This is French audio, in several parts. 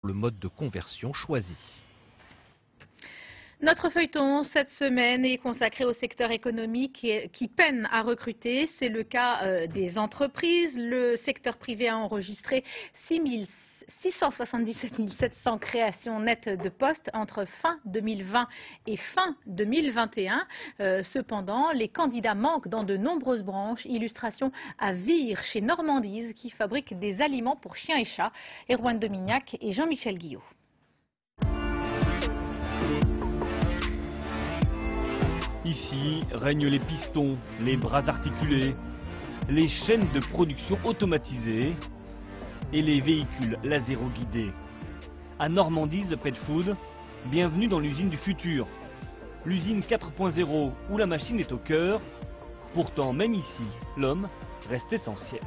le mode de conversion choisi. Notre feuilleton cette semaine est consacré au secteur économique qui peine à recruter. C'est le cas des entreprises. Le secteur privé a enregistré 677 700 créations nettes de postes entre fin 2020 et fin 2021. Cependant, les candidats manquent dans de nombreuses branches. Illustration à Vire chez Normandise qui fabrique des aliments pour chiens et chats. Erwan Domignac et Jean-Michel Guillot. Ici règnent les pistons, les bras articulés, les chaînes de production automatisées et les véhicules laséro-guidés. À Normandise Pet Food, bienvenue dans l'usine du futur. L'usine 4.0 où la machine est au cœur. Pourtant, même ici, l'homme reste essentiel.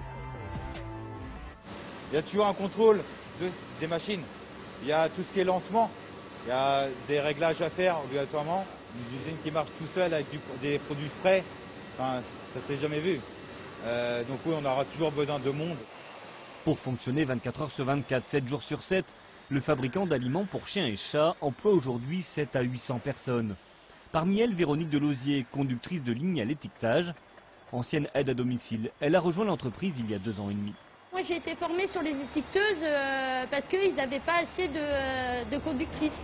Il y a toujours un contrôle des machines. Il y a tout ce qui est lancement. Il y a des réglages à faire obligatoirement. Une usine qui marche tout seul avec des produits frais, enfin, ça s'est jamais vu. Donc oui, on aura toujours besoin de monde. Pour fonctionner 24 heures sur 24, 7 jours sur 7, le fabricant d'aliments pour chiens et chats emploie aujourd'hui 7 à 800 personnes. Parmi elles, Véronique Delosier, conductrice de ligne à l'étiquetage, ancienne aide à domicile. Elle a rejoint l'entreprise il y a 2 ans et demi. Moi j'ai été formée sur les étiqueteuses parce qu'ils n'avaient pas assez de conductrices.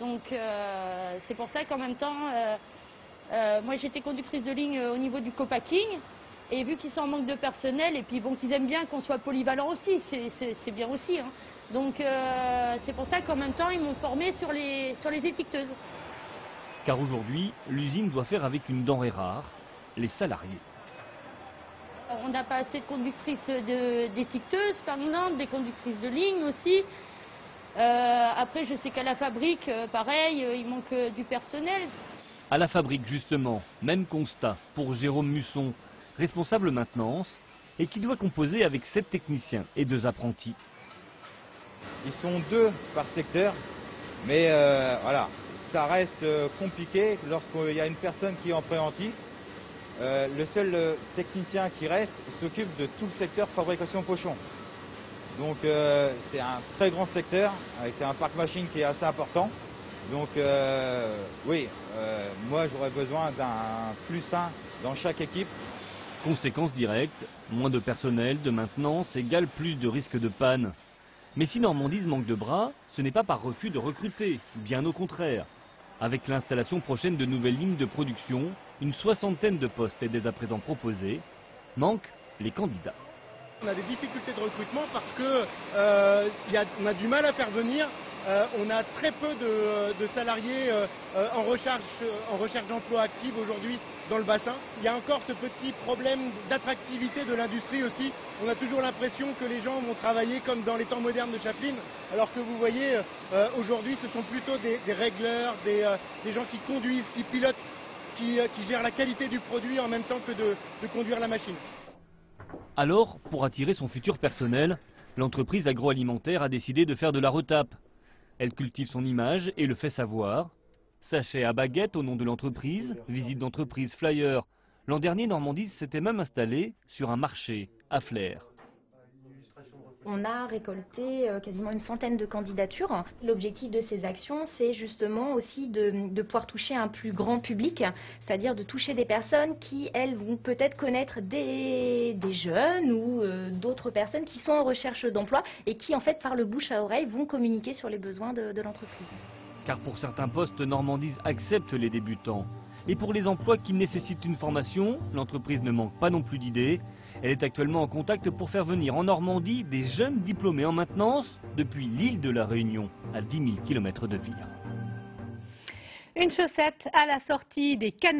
Donc c'est pour ça qu'en même temps, moi j'étais conductrice de ligne au niveau du co-packing. Et vu qu'ils sont en manque de personnel, et puis bon, qu'ils aiment bien qu'on soit polyvalent aussi, c'est bien aussi. Hein. Donc c'est pour ça qu'en même temps, ils m'ont formée sur les étiqueteuses. Car aujourd'hui, l'usine doit faire avec une denrée rare, les salariés. On n'a pas assez de conductrices d'étiqueteuses, par exemple, des conductrices de ligne aussi. Après, je sais qu'à la fabrique, pareil, il manque du personnel. À la fabrique, justement, même constat pour Jérôme Musson, responsable maintenance, et qui doit composer avec 7 techniciens et 2 apprentis. Ils sont 2 par secteur, mais voilà, ça reste compliqué lorsqu'il y a une personne qui est en préventif. Le seul technicien qui reste s'occupe de tout le secteur fabrication pochon. Donc c'est un très grand secteur avec un parc machine qui est assez important. Donc oui, moi j'aurais besoin d'un +1 dans chaque équipe. Conséquence directe, moins de personnel, de maintenance égale plus de risques de panne. Mais si Normandise manque de bras, ce n'est pas par refus de recruter, bien au contraire. Avec l'installation prochaine de nouvelles lignes de production, une 60aine de postes est dès à présent proposée. Manquent les candidats. On a des difficultés de recrutement parce que on a du mal à faire venir. On a très peu de salariés en recherche d'emploi active aujourd'hui dans le bassin. Il y a encore ce petit problème d'attractivité de l'industrie aussi. On a toujours l'impression que les gens vont travailler comme dans les temps modernes de Chaplin, alors que vous voyez, aujourd'hui, ce sont plutôt des régleurs, des gens qui conduisent, qui pilotent, qui gèrent la qualité du produit en même temps que de conduire la machine. Alors, pour attirer son futur personnel, l'entreprise agroalimentaire a décidé de faire de la retape. Elle cultive son image et le fait savoir. Sachet à baguette au nom de l'entreprise, visite d'entreprise, flyer. L'an dernier, Normandise s'était même installée sur un marché à Flers. On a récolté quasiment une centaine de candidatures. L'objectif de ces actions, c'est justement aussi de pouvoir toucher un plus grand public, c'est-à-dire de toucher des personnes qui, elles, vont peut-être connaître des jeunes ou d'autres personnes qui sont en recherche d'emploi et qui, en fait, par le bouche à oreille, vont communiquer sur les besoins de l'entreprise. Car pour certains postes, Normandise accepte les débutants. Et pour les emplois qui nécessitent une formation, l'entreprise ne manque pas non plus d'idées. Elle est actuellement en contact pour faire venir en Normandie des jeunes diplômés en maintenance depuis l'île de la Réunion, à 10 000 km de Vire. Une chaussette à la sortie des canaux.